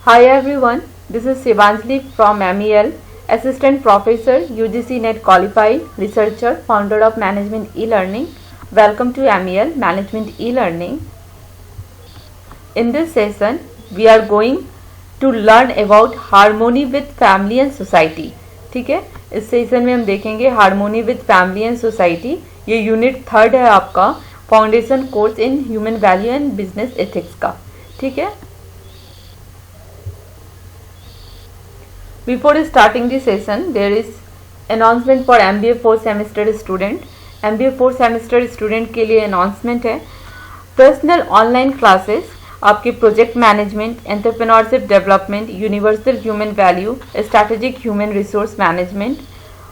Hi everyone, this is Shivanjali from MEL, Assistant Professor, UGC NET Qualified, Researcher, Founder of Management E-Learning. Welcome to MEL Management E-Learning. In this session, we are going to learn about harmony with family and society. ठीक है, इस session में हम देखेंगे harmony with family and society. ये unit 3 है आपका foundation course in human value and business ethics का. ठीक है. Before starting the session, there is announcement for MBA 4th semester student. MBA 4th semester student के लिए announcement है. Personal online classes आपके project management, entrepreneurship development, universal human value, strategic human resource management,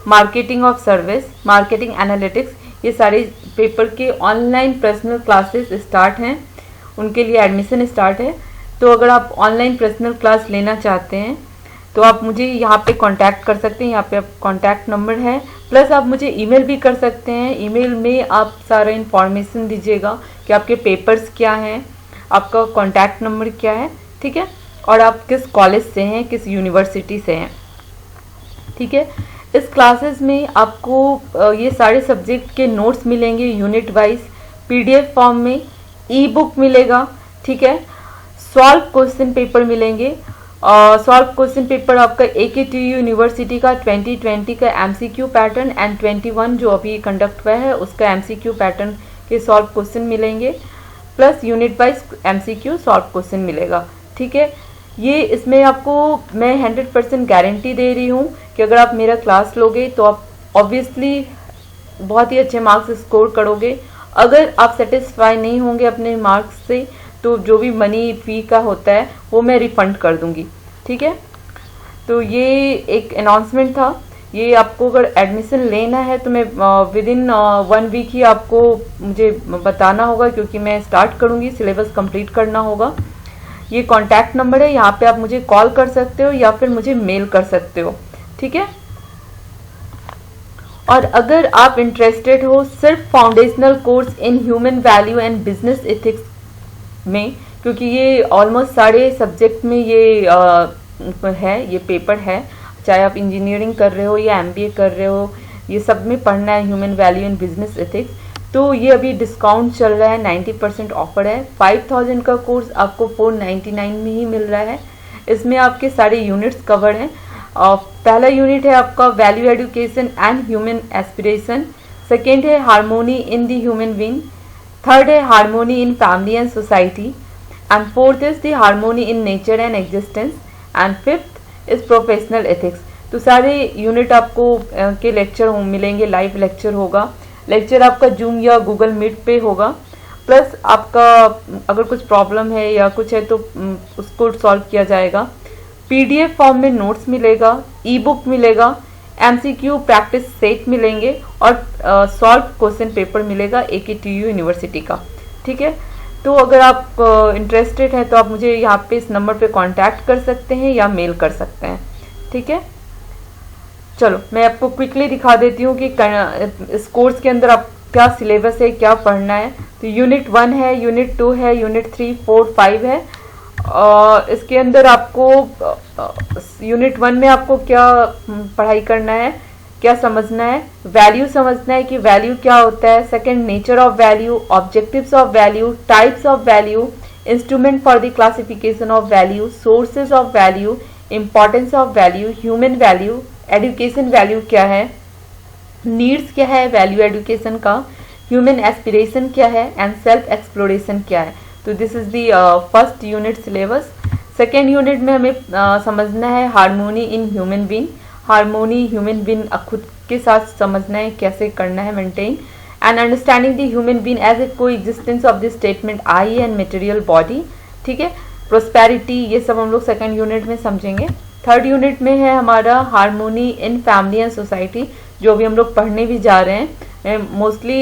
marketing of service, marketing analytics, ये सारे paper के online personal classes start हैं. उनके लिए एडमिशन स्टार्ट है. तो अगर आप ऑनलाइन पर्सनल क्लास लेना चाहते हैं तो आप मुझे यहाँ पे कांटेक्ट कर सकते हैं. यहाँ पे आप कांटेक्ट नंबर है, प्लस आप मुझे ईमेल भी कर सकते हैं. ईमेल में आप सारा इन्फॉर्मेशन दीजिएगा कि आपके पेपर्स क्या हैं, आपका कांटेक्ट नंबर क्या है. ठीक है. और आप किस कॉलेज से हैं, किस यूनिवर्सिटी से हैं. ठीक है. इस क्लासेस में आपको ये सारे सब्जेक्ट के नोट्स मिलेंगे यूनिट वाइज, PDF फॉर्म में, ई बुक मिलेगा. ठीक है. सॉल्व क्वेश्चन पेपर मिलेंगे. सॉल्व क्वेश्चन पेपर आपका AKTU यूनिवर्सिटी का 2020 का MCQ पैटर्न एंड 21 जो अभी कंडक्ट हुआ है उसका MCQ पैटर्न के सॉल्व क्वेश्चन मिलेंगे, plus unit wise MCQ solve question मिलेगा. ठीक है. ये इसमें आपको मैं 100% गारंटी दे रही हूँ कि अगर आप मेरा क्लास लोगे तो आप ऑब्वियसली बहुत ही अच्छे मार्क्स स्कोर करोगे. अगर आप सेटिस्फाई नहीं होंगे अपने मार्क्स से तो जो भी मनी फ़ी का होता है वो मैं रिफ़ंड कर दूंगी. ठीक है. तो ये एक अनाउंसमेंट था. ये आपको अगर एडमिशन लेना है तो मैं विद इन 1 वीक ही आपको मुझे बताना होगा, क्योंकि मैं स्टार्ट करूँगी, सिलेबस कंप्लीट करना होगा. ये कॉन्टैक्ट नंबर है, यहाँ पे आप मुझे कॉल कर सकते हो या फिर मुझे मेल कर सकते हो. ठीक है. और अगर आप इंटरेस्टेड हो सिर्फ foundational course in human value and business ethics में, क्योंकि ये ऑलमोस्ट सारे सब्जेक्ट में ये है, ये पेपर है, चाहे आप इंजीनियरिंग कर रहे हो या MBA कर रहे हो, ये सब में पढ़ना है human value and business ethics. तो ये अभी डिस्काउंट चल रहा है, 90% ऑफर है. 5000 का कोर्स आपको 499 में ही मिल रहा है. इसमें आपके सारे यूनिट्स कवर हैं. पहला यूनिट है आपका value education and human aspiration. Second है harmony in the human being. Third है harmony in family and society. And fourth is the harmony in nature and existence. And fifth is professional ethics. तो सारे unit आपको के lecture मिलेंगे, live lecture होगा. Lecture आपका Zoom या Google Meet पे होगा. प्लस आपका अगर कुछ प्रॉब्लम है या कुछ है तो उसको सॉल्व किया जाएगा. PDF फॉर्म में नोट्स मिलेगा, ई बुक मिलेगा, MCQ प्रैक्टिस सेट मिलेंगे और सॉल्व क्वेश्चन पेपर मिलेगा AKTU यूनिवर्सिटी का. ठीक है. तो अगर आप इंटरेस्टेड हैं तो आप मुझे यहाँ पे इस नंबर पे कांटेक्ट कर सकते हैं या मेल कर सकते हैं. ठीक है. चलो मैं आपको क्विकली दिखा देती हूँ कि इस कोर्स के अंदर आप क्या सिलेबस है, क्या पढ़ना है. तो यूनिट 1 है, यूनिट 2 है, यूनिट 3, 4, 5 है. इसके अंदर आपको यूनिट 1 में आपको क्या पढ़ाई करना है, क्या समझना है, वैल्यू समझना है कि वैल्यू क्या होता है. Second, nature of value, objectives of value, types of value, instrument for the classification of value, sources of value, importance of value, human value, education value क्या है, नीड्स क्या है वैल्यू एजुकेशन का, ह्यूमन एस्पिरेशन क्या है and self exploration क्या है. तो this is the first unit syllabus. Second unit में हमें समझना है harmony in human being. Harmony human being खुद के साथ समझना है, कैसे करना है maintain. And understanding the human being as a coexistence of this statement I and material body. ठीक है. प्रोस्पेरिटी, ये सब हम लोग सेकेंड यूनिट में समझेंगे. थर्ड यूनिट में है हमारा harmony in family and society, जो भी हम लोग पढ़ने भी जा रहे हैं. मोस्टली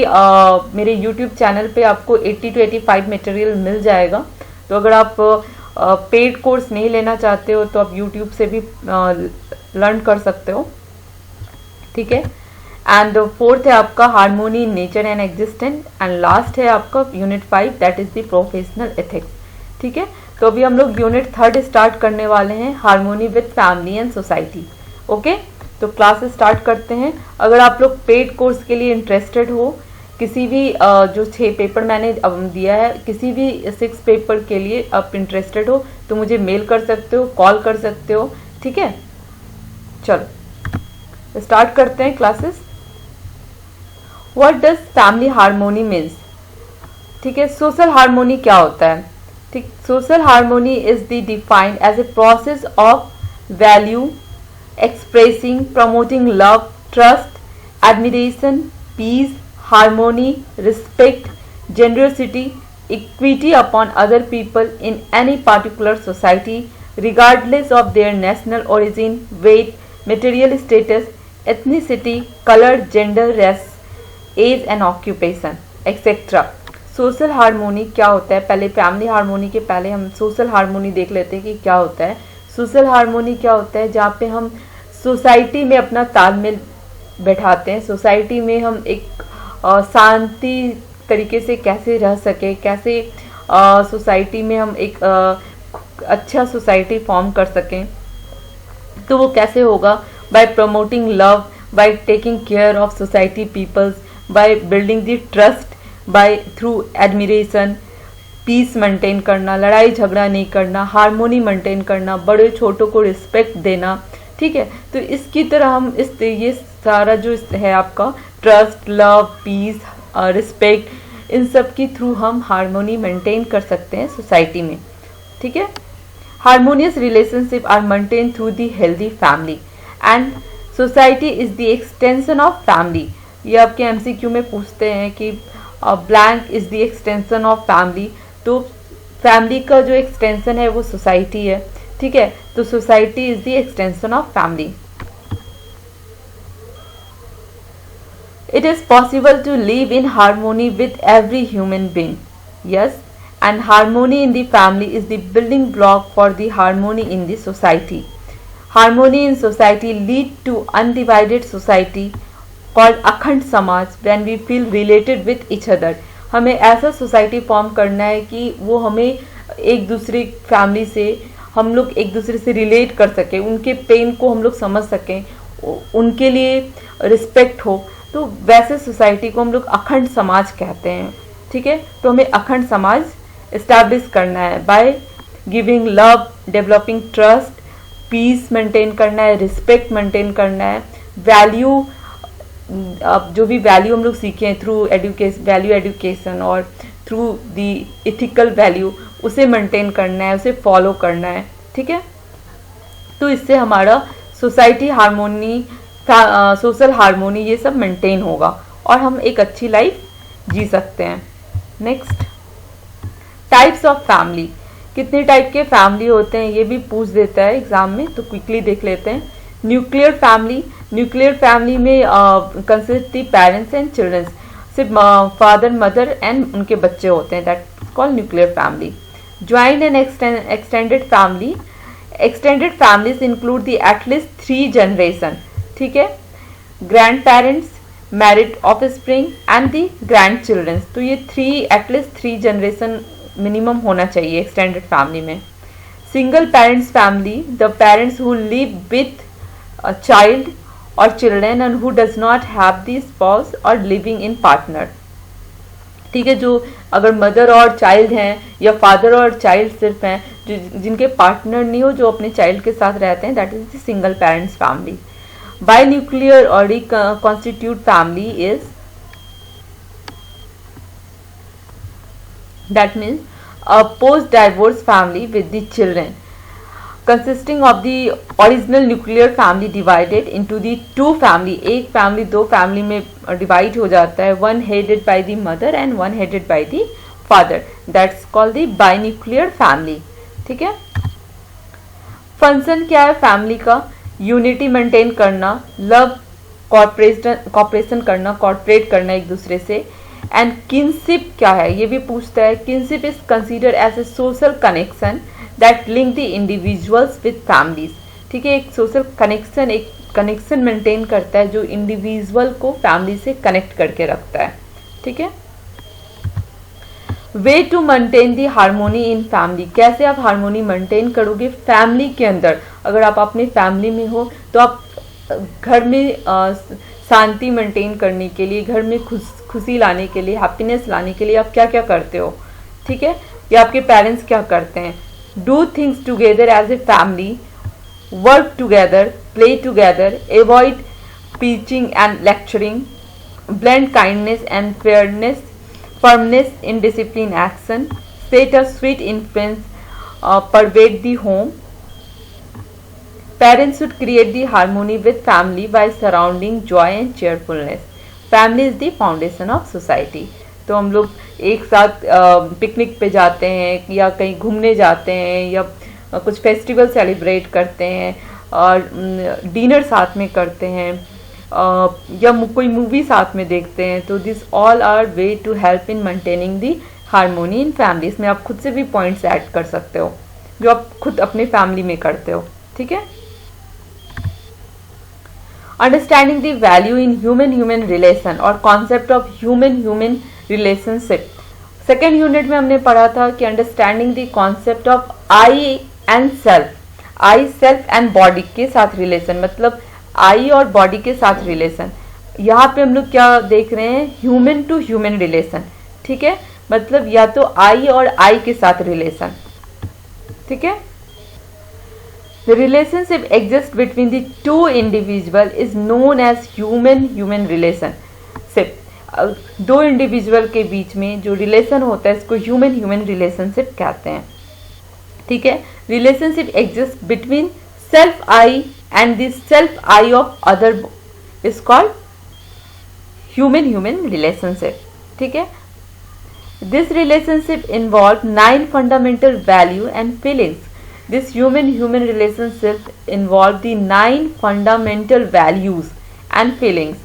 मेरे YouTube चैनल पे आपको 80 to 85 मटेरियल मिल जाएगा. तो अगर आप पेड कोर्स नहीं लेना चाहते हो तो आप YouTube से भी लर्न कर सकते हो. ठीक है. एंड फोर्थ है आपका harmony in nature and existence. And last है आपका unit 5 that is the professional ethics. ठीक है. तो अभी हम लोग यूनिट 3 स्टार्ट करने वाले हैं, harmony with family and society. Okay, तो क्लास स्टार्ट करते हैं। अगर आप लोग पेड कोर्स के लिए इंटरेस्टेड हो, किसी भी जो 6 पेपर मैंने दिया है, किसी भी 6 पेपर के लिए आप इंटरेस्टेड हो तो मुझे मेल कर सकते हो, कॉल कर सकते हो। ठीक है, चलो स्टार्ट करते हैं classes. What does family harmony means? ठीक है, सोशल हार्मोनी क्या होता है? ठीक, social harmony is the defined as a process of value expressing, promoting love, trust, admiration, peace, harmony, respect, generosity, equity upon other people in any particular society, regardless of their national origin, weight, material status, ethnicity, color, gender, race, age and occupation, etc. Social harmony क्या होता है? पहले family harmony के पहले हम social harmony देख लेते हैं कि क्या होता है। सोशल हार्मोनी क्या होता है? जहाँ पे हम सोसाइटी में अपना तालमेल बैठाते हैं, सोसाइटी में हम एक शांति तरीके से कैसे रह सके, कैसे सोसाइटी में हम एक अच्छा सोसाइटी फॉर्म कर सकें। तो वो कैसे होगा? By promoting love, by taking care of society peoples, by building the trust, by through admiration, peace maintain करना, लड़ाई झगड़ा नहीं करना, हार्मोनी मेंटेन करना, बड़े छोटों को रिस्पेक्ट देना। ठीक है, तो इसकी तरह हम ये सारा जो है आपका ट्रस्ट, लव, पीस, रिस्पेक्ट, इन सब की थ्रू हम हार्मोनी मेंटेन कर सकते हैं सोसाइटी में। ठीक है, harmonious relationship are maintain through the healthy family and society is the extension of family. ये आपके एमसीक्यू में पूछते हैं कि blank is the extension of family, तो फैमिली का जो एक्सटेंशन है वो सोसाइटी है। ठीक है, तो society is the extension of family. It is possible to live in harmony with every human being. Yes, and harmony in the family is the building block for the harmony in the society. Harmony in society lead to undivided society called अखंड समाज when we feel related with each other. हमें ऐसा society form करना है कि वो हमें एक दूसरे फैमिली से हम लोग एक दूसरे से रिलेट कर सकें, उनके पेन को हम लोग समझ सकें, उनके लिए रिस्पेक्ट हो। तो वैसे सोसाइटी को हम लोग अखंड समाज कहते हैं। ठीक है, तो हमें अखंड समाज इस्टेब्लिश करना है by giving love, developing trust, piece maintain करना है, रिस्पेक्ट मेंटेन करना है, वैल्यू, अब जो भी वैल्यू हम लोग सीखे हैं थ्रू वैल्यू एजुकेशन और थ्रू दी इथिकल वैल्यू, उसे मेंटेन करना है, उसे फॉलो करना है। ठीक है, तो इससे हमारा सोसाइटी हार्मोनी, सोशल हार्मोनी, ये सब मेंटेन होगा और हम एक अच्छी लाइफ जी सकते हैं। Next, types of family. कितने टाइप के फैमिली होते हैं ये भी पूछ देता है एग्जाम में, तो क्विकली देख लेते हैं। न्यूक्लियर फैमिली, न्यूक्लियर फैमिली में consist the parents and childrens, सिर्फ फादर मदर एंड उनके बच्चे होते हैं, that called nuclear family. Joint and extended family, extended families include the at least 3 generation. ठीक है, grand parents, married offspring and the grand childrens, तो ये एटलीस्ट 3 जनरेशन मिनिमम होना चाहिए एक्सटेंडेड फैमिली में। Single parents family, the parents who live with a child और children and who does not have the spouse और living in partner. ठीक है, जो अगर मदर और चाइल्ड हैं या फादर और चाइल्ड सिर्फ हैं, जिनके पार्टनर नहीं हो, जो अपने चाइल्ड के साथ रहते हैं, that is the single parents family. Binuclear or reconstituted family is, that means a post-divorce family with the children consisting of the original nuclear family divided into the 2 family. एक family 2 family में divide हो जाता है, one headed by the mother and one headed by the father. That's called the binuclear family. ठीक है, function क्या है family का? यूनिटी मेंटेन करना, लव, कॉपरेशन करना, कॉर्पोरेट करना एक दूसरे से। एंड किनशिप क्या है ये भी पूछता है। Kinship is consider as a social connection that link the individuals with families. ठीक है, एक सोशल कनेक्शन, एक कनेक्शन मेंटेन करता है जो इंडिविजुअल को फैमिली से कनेक्ट करके रखता है। ठीक है, way to maintain the harmony in family, कैसे आप हारमोनी मेंटेन करोगे फैमिली के अंदर। अगर आप अपनी फैमिली में हो तो आप घर में शांति मेंटेन करने के लिए, घर में खुशी लाने के लिए, हैप्पीनेस लाने के लिए आप क्या क्या करते हो, ठीक है, या आपके पेरेंट्स क्या करते हैं। Do things together as a family, work together, play together, avoid preaching and lecturing, blend kindness and fairness, firmness in discipline action, set a sweet influence pervade the home. Parents should create the harmony with family by surrounding joy and cheerfulness. Family is the foundation of society. तो हम लोग एक साथ picnic पे जाते हैं या कहीं घूमने जाते हैं या कुछ फेस्टिवल सेलिब्रेट करते हैं और डिनर साथ में करते हैं या कोई मूवी साथ में देखते हैं। तो this all are way to help in maintaining the harmony in family. इसमें आप खुद से भी पॉइंट्स ऐड कर सकते हो जो आप खुद अपने फैमिली में करते हो, ठीक है। Understanding the value in human relation और concept of human relationship. Second unit में हमने पढ़ा था कि understanding the concept of I and self, I self and body के साथ रिलेशन, मतलब आई और बॉडी के साथ रिलेशन। यहाँ पे हम लोग क्या देख रहे हैं, ह्यूमन टू ह्यूमन रिलेशन, ठीक है, मतलब या तो आई और आई के साथ रिलेशन, ठीक है। The relationship exists between the two individual is known as human relationship। दो इंडिविजुअल के बीच में जो रिलेशन होता है इसको ह्यूमन रिलेशनशिप कहते हैं, ठीक है। Relationship exist between self I and the self eye of other is called human relationship, ठीक है। This relationship involves 9 fundamental value and feelings। This human relationship involves the 9 fundamental values and feelings।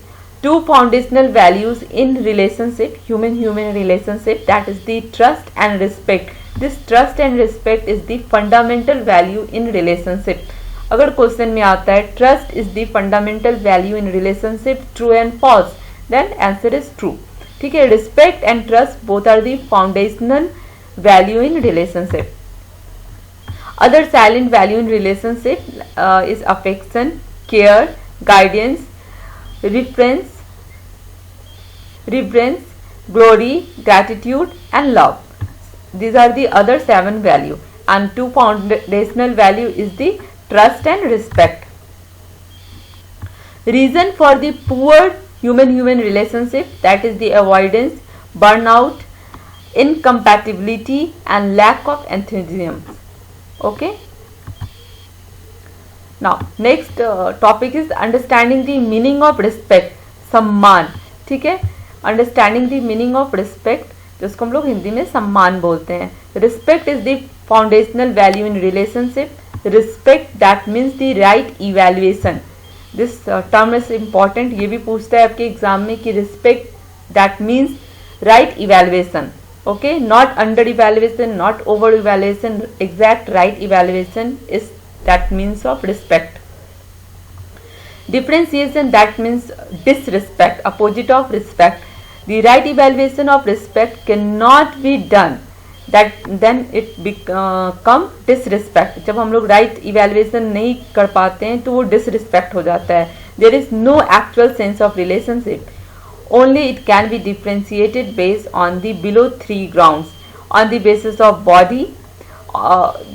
2 foundational values in relationship, human relationship, that is the trust and respect। This trust and respect is the fundamental value in relationship। अगर question में आता है trust is the fundamental value in relationship, true and false, then answer is true, ठीक है। Respect and trust both are the foundational value in relationship. Other silent value in relationship is affection, care, guidance, reference, glory, gratitude and love. These are the other 7 value and 2 foundational value is the trust and respect। Reason for the poor human relationship, that is the avoidance, burnout, incompatibility and lack of enthusiasm, okay। Now next topic is understanding the meaning of respect, सम्मान, ठीक है। Understanding the meaning of respect, जिसको हम लोग हिंदी में सम्मान बोलते हैं। Respect is the foundational value in relationship. Respect that means the right evaluation. This term is important, ये भी पूछता है आपके एग्जाम में कि respect that means right evaluation, okay, not under evaluation, not over evaluation, exact right evaluation is that means of respect. Differentiation, that means disrespect, opposite of respect. The right evaluation of respect cannot be done, that then it become disrespect। जब हम लोग right evaluation नहीं कर पाते हैं तो वो disrespect हो जाता है। There is no actual sense of relationship, only it can be differentiated based on the below 3 grounds। on the basis of body,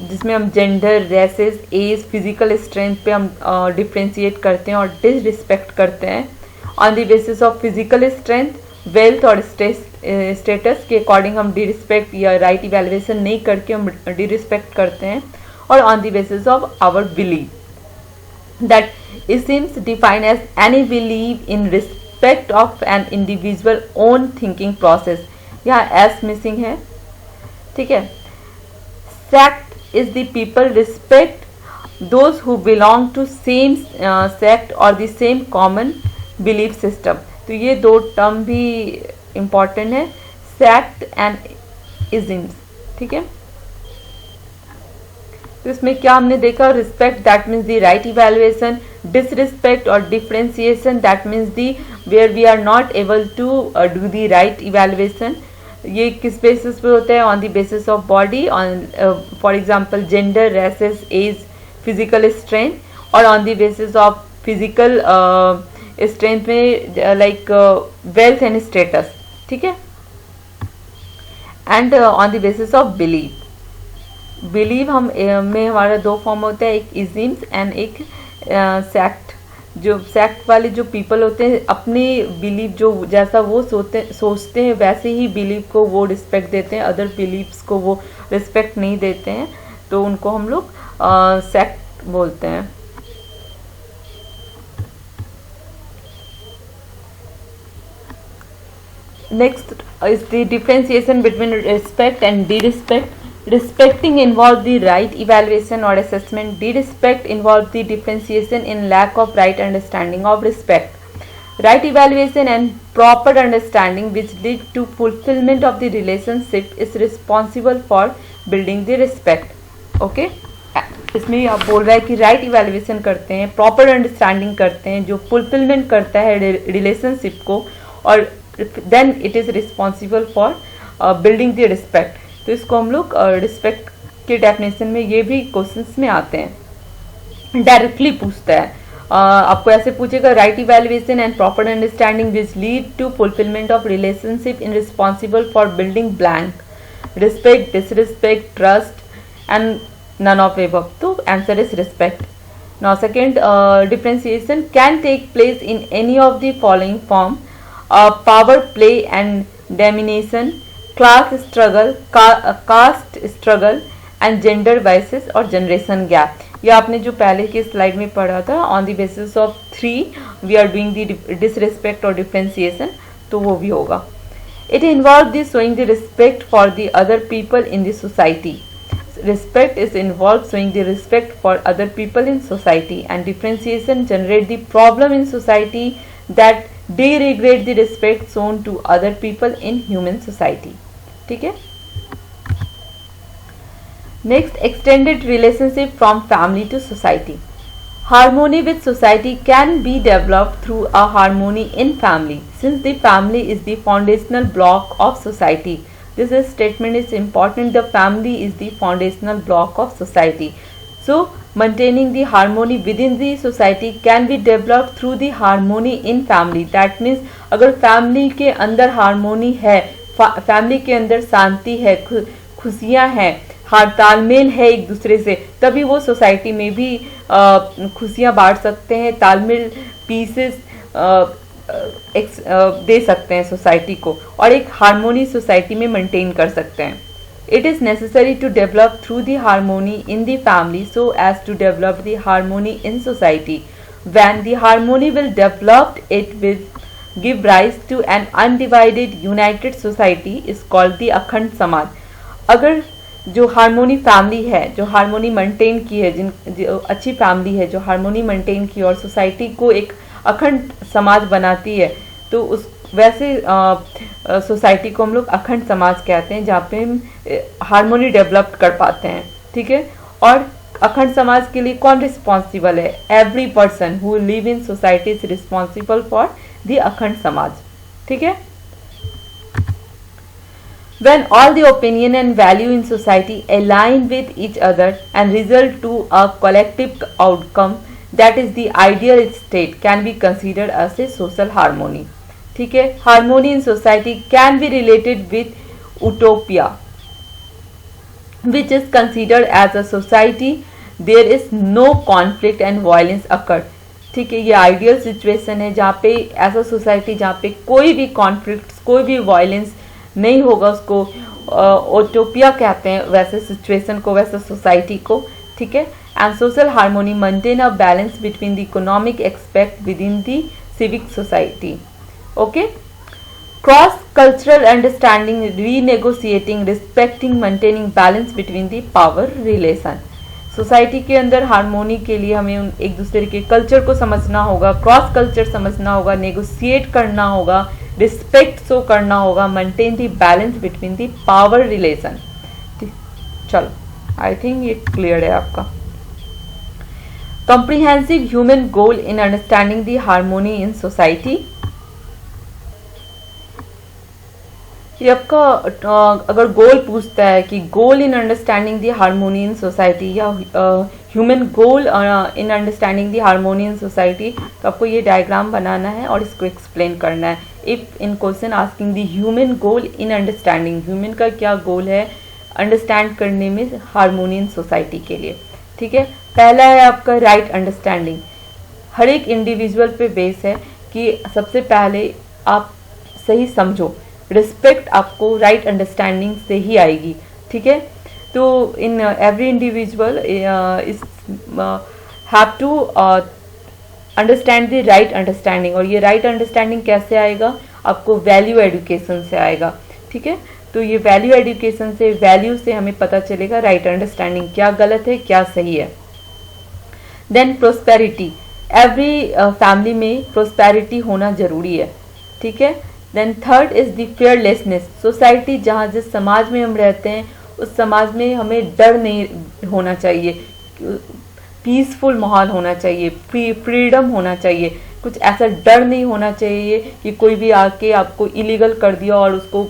जिसमें हम gender, races, age, physical strength पे हम डिफ्रेंशिएट करते हैं और डिसरिस्पेक्ट करते हैं। On the basis of physical strength, wealth और स्टेटस के अकॉर्डिंग हम डिरिस्पेक्ट या राइट इवैल्यूएशन नहीं करके हम डिरिस्पेक्ट करते हैं। और on the basis of our believe, that it seems define as any believe in respect of an individual own thinking process. यहाँ एस मिसिंग है, ठीक है। Sect is the people respect those who belong to same sect or the same common belief system। तो ये दो term भी important है, sect and isms, ठीक है। तो इसमें क्या हमने देखा, respect that means the right evaluation, disrespect और differentiation that means the where we are not able to do the right evaluation, ये किस बेसिस पे होता है? On the basis of body, on for example gender, races, age, physical strength, और on the basis of physical strength में like wealth and status, ठीक है, and on the basis of believe. Believe हम में हमारा दो फॉर्म होता है, एक इज़म्स एंड एक सेक्ट। जो सेक्ट वाले जो पीपल होते हैं अपने बिलीव जो जैसा वो सोचते हैं वैसे ही बिलीव को वो रिस्पेक्ट देते हैं, अदर बिलीव्स को वो रिस्पेक्ट नहीं देते हैं, तो उनको हम लोग सेक्ट बोलते हैं। Next is the differentiation between respect and disrespect. Respecting involves the right evaluation or assessment. Disrespect involves the differentiation in lack of right understanding of respect. Right evaluation and proper understanding which lead to fulfillment of the relationship is responsible for building the respect. Okay? इसमें आप बोल रहा है कि right evaluation करते हैं, proper understanding करते हैं जो फुलफिलमेंट करता है रिलेशनशिप को, और then it is responsible for building the respect. तो इसको हम लोग रिस्पेक्ट के डेफिनेशन में ये भी क्वेश्चंस में आते हैं, डायरेक्टली पूछता है। आपको ऐसे पूछेगा, right evaluation and proper understanding which lead to fulfilment of relationship in responsible for building blank, respect, disrespect, trust and none of above. तो answer is respect. Now second, differentiation can take place in any of the following form: power play and domination, class struggle, caste struggle and gender biases और generation gap. ये आपने जो पहले की slide में पढ़ा था, on the basis of 3 we are doing the disrespect और डिफरेंशिएशन, तो वो भी होगा। It involve the showing the respect for the other people in the society. Respect is involved showing the respect for other people in society, and differentiation generate the problem in society that degrade the respect shown to other people in human society. ठीक है। Next, extended relationship from family to society. Harmony with society can be developed through a harmony in family, since the family is the foundational block of society. This statement is important. The family is the foundational block of society. So, maintaining the harmony within the society can be developed through the harmony in family. That means अगर family के अंदर harmony है, family के अंदर शांति है, खुशियाँ हैं, हर तालमेल है एक दूसरे से, तभी वो सोसाइटी में भी खुशियाँ बांट सकते हैं, तालमेल, पीसेस दे सकते हैं सोसाइटी को, और एक हारमोनी सोसाइटी में मेंटेन कर सकते हैं। It is necessary to develop through the harmony in the family so as to develop the harmony in society. When the harmony will developed it will give rise to an undivided united society is called the अखंड समाज। अगर जो harmony family है, जो harmony maintain की है, जो अच्छी फैमिली है, जो हारमोनी मेंटेन की और सोसाइटी को एक अखंड समाज बनाती है, तो उस वैसे सोसाइटी को हम लोग अखंड समाज कहते हैं, जहाँ पे हम हारमोनी डेवलप कर पाते हैं। ठीक है। और अखंड समाज के लिए कौन रिस्पॉन्सिबल है? Every person who live in society is responsible for the अखंड समाज। ठीक है। When all the opinion and value in society align with each other and result to a collective outcome, that is the ideal state, can be considered as a social harmony. ठीक है। Harmony in society can be related with utopia, which is considered as a society there is no conflict and violence occur. ठीक है। ये ideal situation है जहाँ पे ऐसा society जहाँ पे कोई भी कॉन्फ्लिक्ट, कोई भी वायलेंस नहीं होगा, उसको ओटोपिया कहते हैं वैसे सिचुएशन को, वैसे सोसाइटी को। ठीक है। And social harmony maintain a balance between the economic expect within the civic society. Okay. Cross cultural understanding, renegotiating, respecting, maintaining balance between the power relation. Society के अंदर हार्मोनी के लिए हमें एक दूसरे के कल्चर को समझना होगा, क्रॉस कल्चर समझना होगा, नेगोशिएट करना होगा, रिस्पेक्ट शो करना होगा, maintain the balance between the power relation. चलो, आई थिंक ये क्लियर है आपका। Comprehensive human goal in understanding the harmony in society. ये आपका अगर गोल पूछता है कि goal in understanding the harmony in society या human goal in understanding the harmony in society, तो आपको ये डायग्राम बनाना है और इसको एक्सप्लेन करना है। If in question asking the human goal in understanding, human का क्या गोल है अंडरस्टैंड करने में हार्मोनी इन सोसाइटी के लिए, ठीक है। पहला है आपका राइट अंडरस्टैंडिंग। हर एक इंडिविजुअल पे बेस है कि सबसे पहले आप सही समझो, रिस्पेक्ट आपको राइट अंडरस्टैंडिंग से ही आएगी, ठीक है। तो in every individual is have to understand the right understanding, और ये राइट अंडरस्टैंडिंग कैसे आएगा, आपको वैल्यू एजुकेशन से आएगा, ठीक है। तो ये वैल्यू एजुकेशन से, वैल्यू से हमें पता चलेगा राइट अंडरस्टैंडिंग क्या गलत है क्या सही है। देन प्रोस्पेरिटी, एवरी फैमिली में प्रोस्पेरिटी होना जरूरी है, ठीक है। Then third is the fearlessness, society जहाँ जिस समाज में हम रहते हैं उस समाज में हमें डर नहीं होना चाहिए, पीसफुल माहौल होना चाहिए, फ्रीडम होना चाहिए, कुछ ऐसा डर नहीं होना चाहिए कि कोई भी आके आपको इलीगल कर दिया और उसको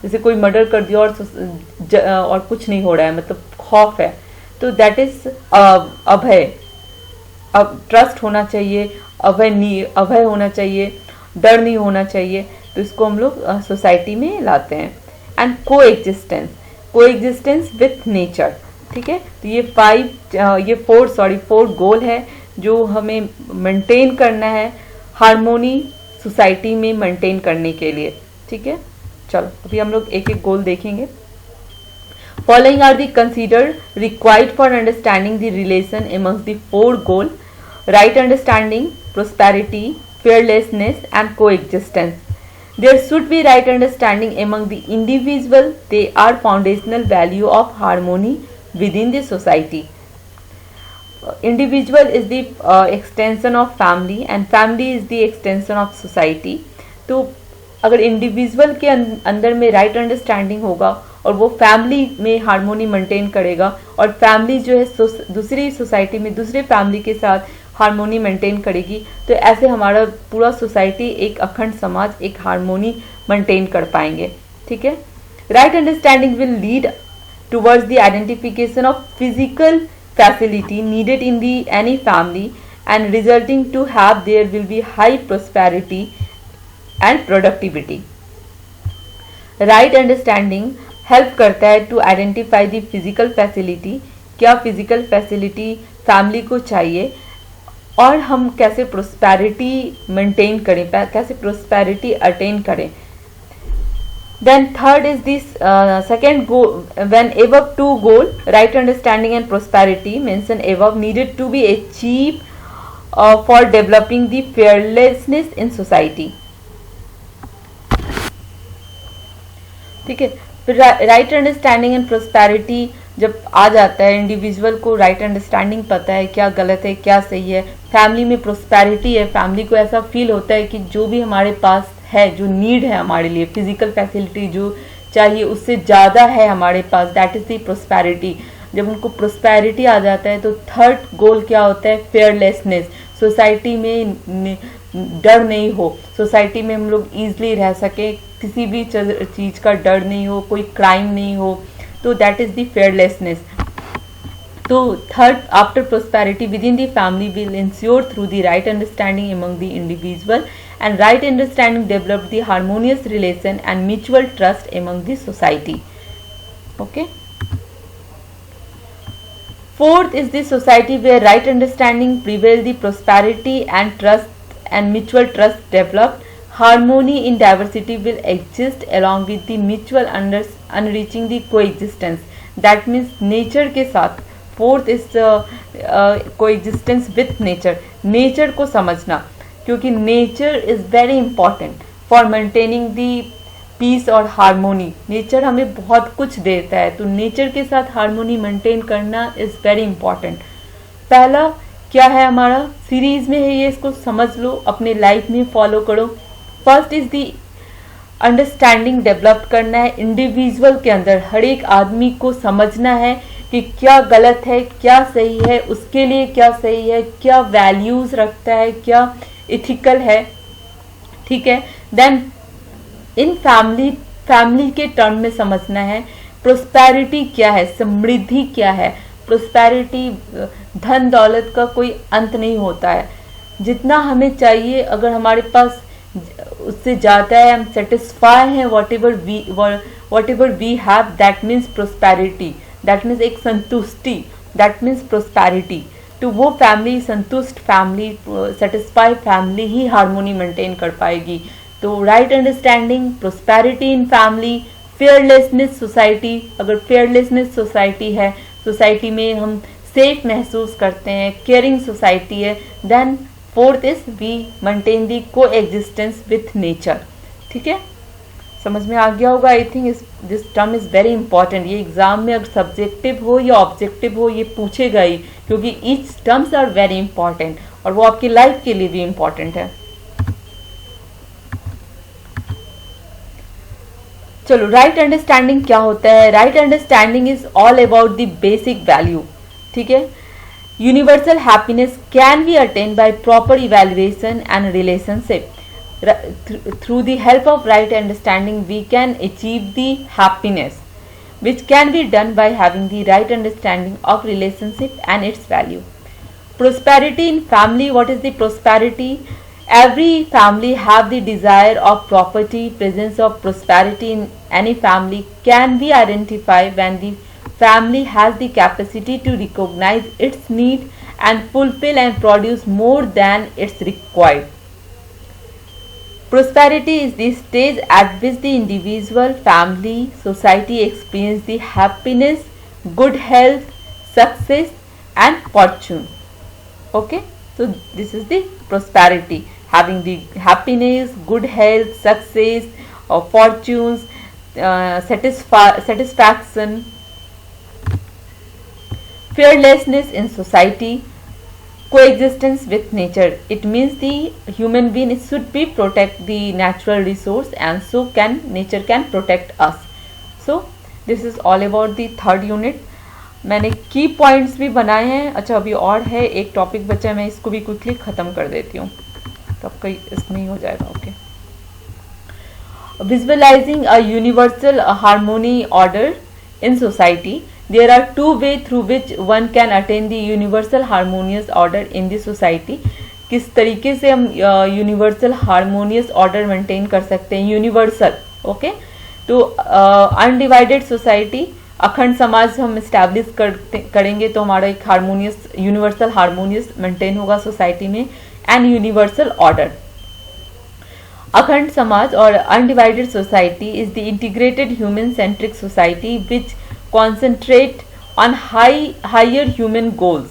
जैसे कोई मर्डर कर दिया और कुछ नहीं हो रहा है, मतलब खौफ है। तो दैट इज अभय, अब ट्रस्ट होना चाहिए, अभय होना चाहिए, डर नहीं होना चाहिए। तो इसको हम लोग सोसाइटी में लाते हैं। एंड को एग्जिस्टेंस विथ नेचर, ठीक है। तो ये फोर गोल है जो हमें मेंटेन करना है हार्मोनी सोसाइटी में मेंटेन करने के लिए, ठीक है। चलो अभी हम लोग एक एक गोल देखेंगे। Following are the consider required for understanding the relation amongst the four goal: right understanding, prosperity, fearlessness and coexistence. There should be right understanding among the individual. They are foundational value of harmony within the society. Individual is the extension of family and family is the extension of society. तो अगर individual के अंदर में right understanding होगा और वो family में harmony maintain करेगा और फैमिली जो है दूसरी सोसाइटी में दूसरे फैमिली के साथ हार्मोनी मेंटेन करेगी, तो ऐसे हमारा पूरा सोसाइटी, एक अखंड समाज, एक हार्मोनी मेंटेन कर पाएंगे, ठीक है। Right understanding will lead towards the identification of physical facility needed in the any family and resulting to have there will be high prosperity and productivity. Right understanding help करता है to identify the physical facility, क्या physical facility family को चाहिए और हम कैसे prosperity maintain करें, कैसे प्रोस्पेरिटी अटेन करें। Then third is this second goal, when above two goal right understanding and prosperity mention above needed to be achieve for developing the fearlessness in society, ठीक है। राइट अंडरस्टैंडिंग एंड प्रोस्पेरिटी जब आ जाता है, individual को right understanding पता है क्या गलत है क्या सही है, फैमिली में प्रोस्पेरिटी है, फैमिली को ऐसा फील होता है कि जो भी हमारे पास है, जो नीड है हमारे लिए, फिजिकल फैसिलिटी जो चाहिए उससे ज़्यादा है हमारे पास, दैट इज़ दी प्रोस्पेरिटी। जब उनको प्रोस्पेरिटी आ जाता है तो थर्ड गोल क्या होता है, फेयरलेसनेस, सोसाइटी में डर नहीं हो, सोसाइटी में हम लोग ईजिली रह सके, किसी भी चीज़ का डर नहीं हो, कोई क्राइम नहीं हो, तो दैट इज द फेयरलेसनेस। तो third, after prosperity within the family will ensure through the right understanding among the individual and right understanding develop the harmonious relation and mutual trust among the society, okay. Fourth is the society where right understanding prevail the prosperity and trust and mutual trust developed, harmony in diversity will exist along with the mutual unreaching the coexistence. That means nature के साथ, fourth is coexistence with nature, nature को समझना, क्योंकि nature is very important for maintaining the peace और harmony. nature हमें बहुत कुछ देता है, तो nature के साथ harmony maintain करना is very important. पहला क्या है हमारा सीरीज में है ये, इसको समझ लो, अपने लाइफ में फॉलो करो। First is the understanding develop करना है इंडिविजुअल के अंदर, हर एक आदमी को समझना है कि क्या गलत है क्या सही है, उसके लिए क्या सही है, क्या वैल्यूज रखता है, क्या इथिकल है, ठीक है। देन इन फैमिली के टर्म में समझना है। प्रोस्पैरिटी क्या है, समृद्धि क्या है। प्रोस्पैरिटी, धन दौलत का कोई अंत नहीं होता है। जितना हमें चाहिए, अगर हमारे पास उससे ज़्यादा है, हम सेटिस्फाई हैं whatever we have, that means prosperity, that means एक संतुष्टि, दैट मीन्स प्रोस्पैरिटी। तो वो फैमिली, संतुष्ट फैमिली, सेटिस्फाई फैमिली ही हार्मोनी मेंटेन कर पाएगी। तो right understanding, prosperity in family, fearlessness society, अगर फेयरलेसनेस सोसाइटी है, सोसाइटी में हम सेफ महसूस करते हैं, केयरिंग सोसाइटी है, then fourth is we maintain the coexistence with nature. ठीक है, समझ में आ गया होगा। I think this term is very important. ये एग्जाम में अगर सब्जेक्टिव हो या ऑब्जेक्टिव हो, ये पूछेगा ही, क्योंकि each terms are very important और वो आपकी लाइफ के लिए भी इंपॉर्टेंट है। चलो, राइट अंडरस्टैंडिंग क्या होता है। Right understanding is all about the basic value. ठीक है, universal happiness can be attain by proper evaluation and relationship. Through the help of right understanding, we can achieve the happiness, which can be done by having the right understanding of relationship and its value. Prosperity in family. What is the prosperity? Every family have the desire of property. Presence of prosperity in any family can be identified when the family has the capacity to recognize its need and fulfill and produce more than it's required. Prosperity is the stage at which the individual, family, society experience the happiness, good health, success and fortune. Okay, so this is the prosperity, having the happiness, good health, success or fortunes, satisfaction, fearlessness in society, coexistence with nature. It means the human being should be protect the natural resource, and so can nature can protect us. So this is all about the third unit. मैंने की points भी बनाए हैं। अच्छा, अभी और है एक टॉपिक बचा है, मैं इसको भी क्विकली ख़त्म कर देती हूँ, तब कहीं इसमें ही हो जाएगा। Okay, visualising a universal harmony order in society. There are two ways through which one can attain the universal harmonious order in the society. किस तरीके से हम यूनिवर्सल हारमोनियस ऑर्डर मेंटेन कर सकते हैं, यूनिवर्सल। ओके, तो अनडिवाइडेड सोसाइटी, अखंड समाज हम इस्टेब्लिश करेंगे तो हमारा एक हारमोनियस, यूनिवर्सल हारमोनियस मेंटेन होगा सोसाइटी में। एंड यूनिवर्सल ऑर्डर, अखंड समाज और undivided society is the integrated human centric society which concentrate on higher human goals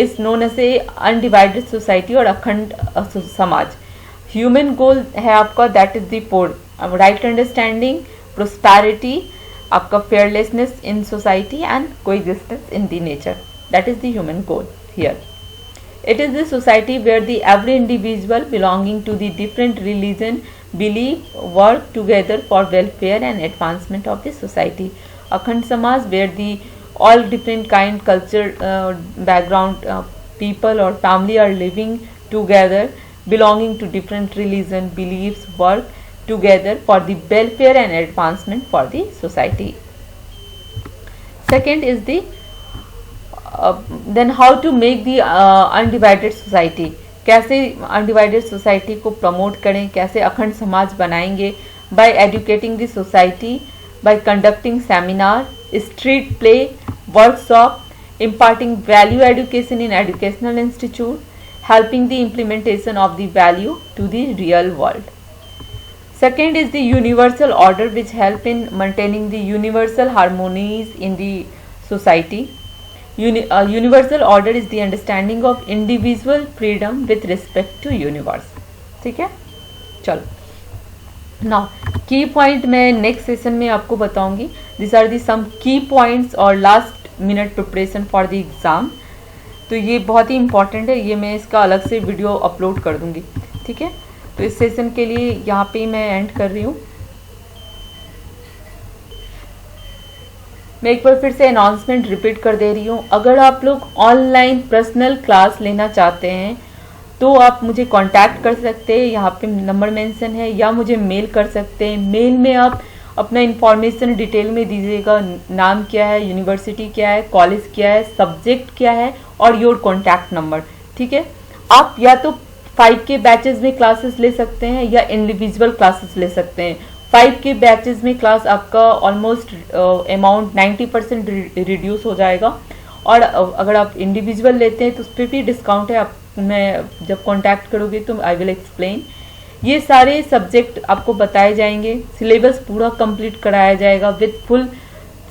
is known as a undivided society और अखंड समाज। ह्यूमन गोल है आपका, that is the four, right understanding, prosperity, आपका fearlessness in society and coexistence in the nature, that is the human goal here. It is the society where the every individual belonging to the different religion believe work together for welfare and advancement of the society. अखंड समाज, where the all different kind culture background people or family are living together, belonging to different religion, beliefs, work together for the welfare and advancement for the society. Second is the then how to make the undivided society. कैसे undivided society को promote करें, कैसे अखंड समाज बनाएंगे? by educating the society, by conducting seminar, street play, workshop, imparting value education in educational institute, helping the implementation of the value to the real world. Second is the universal order, which help in maintaining the universal harmonies in the society. Universal order is the understanding of individual freedom with respect to universe. ठीक है, चलो now की point मैं next session में आपको बताऊंगी. This are the सम की points और last minute preparation for the exam. तो ये बहुत ही इंपॉर्टेंट है, ये मैं इसका अलग से वीडियो अपलोड कर दूंगी. ठीक है, तो इस सेशन के लिए यहाँ पे मैं एंड कर रही हूँ. मैं एक बार फिर से अनाउंसमेंट रिपीट कर दे रही हूँ. अगर आप लोग ऑनलाइन पर्सनल क्लास लेना चाहते हैं तो आप मुझे कांटेक्ट कर सकते हैं, यहाँ पे नंबर मेंशन है, या मुझे मेल कर सकते हैं. मेल में आप अपना इंफॉर्मेशन डिटेल में दीजिएगा, नाम क्या है, यूनिवर्सिटी क्या है, कॉलेज क्या है, सब्जेक्ट क्या है और योर कॉन्टैक्ट नंबर। ठीक है, आप या तो 5 के बैचेस में क्लासेस ले सकते हैं या इंडिविजुअल क्लासेस ले सकते हैं। 5 के बैचेस में क्लास आपका ऑलमोस्ट अमाउंट 90% रिड्यूस हो जाएगा, और अगर आप इंडिविजुअल लेते हैं तो उस पर भी डिस्काउंट है। आप मैं जब कांटेक्ट करोगे तो आई विल एक्सप्लेन। ये सारे सब्जेक्ट आपको बताए जाएंगे, सिलेबस पूरा कंप्लीट कराया जाएगा विद फुल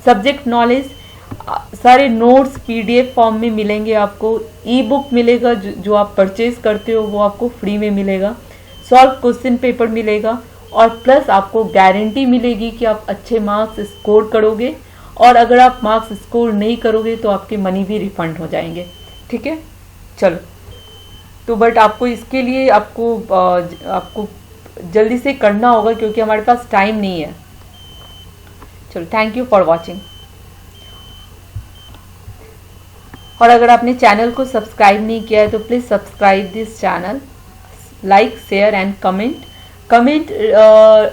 सब्जेक्ट नॉलेज। सारे नोट्स पीडीएफ फॉर्म में मिलेंगे आपको, ई बुक मिलेगा जो आप परचेज करते हो वो आपको फ्री में मिलेगा, सॉल्व क्वेश्चन पेपर मिलेगा, और प्लस आपको गारंटी मिलेगी कि आप अच्छे मार्क्स स्कोर करोगे, और अगर आप मार्क्स स्कोर नहीं करोगे तो आपके मनी भी रिफंड हो जाएंगे। ठीक है, चलो तो बट आपको इसके लिए आपको जल्दी से करना होगा क्योंकि हमारे पास टाइम नहीं है। चलो, थैंक यू फॉर वॉचिंग। और अगर आपने चैनल को सब्सक्राइब नहीं किया है तो please subscribe this channel, like share and comment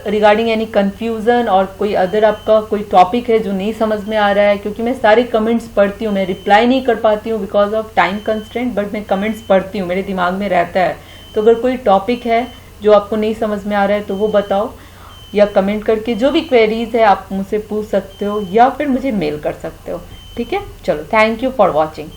regarding any confusion और कोई अदर आपका कोई टॉपिक है जो नहीं समझ में आ रहा है, क्योंकि मैं सारे कमेंट्स पढ़ती हूँ, मैं रिप्लाई नहीं कर पाती हूँ because of time constraint, but मैं कमेंट्स पढ़ती हूँ, मेरे दिमाग में रहता है। तो अगर कोई टॉपिक है जो आपको नहीं समझ में आ रहा है तो वो बताओ, या कमेंट करके जो भी क्वेरीज है आप मुझसे पूछ सकते हो या फिर मुझे मेल कर सकते हो। ठीक है, चलो, थैंक यू फॉर वॉचिंग।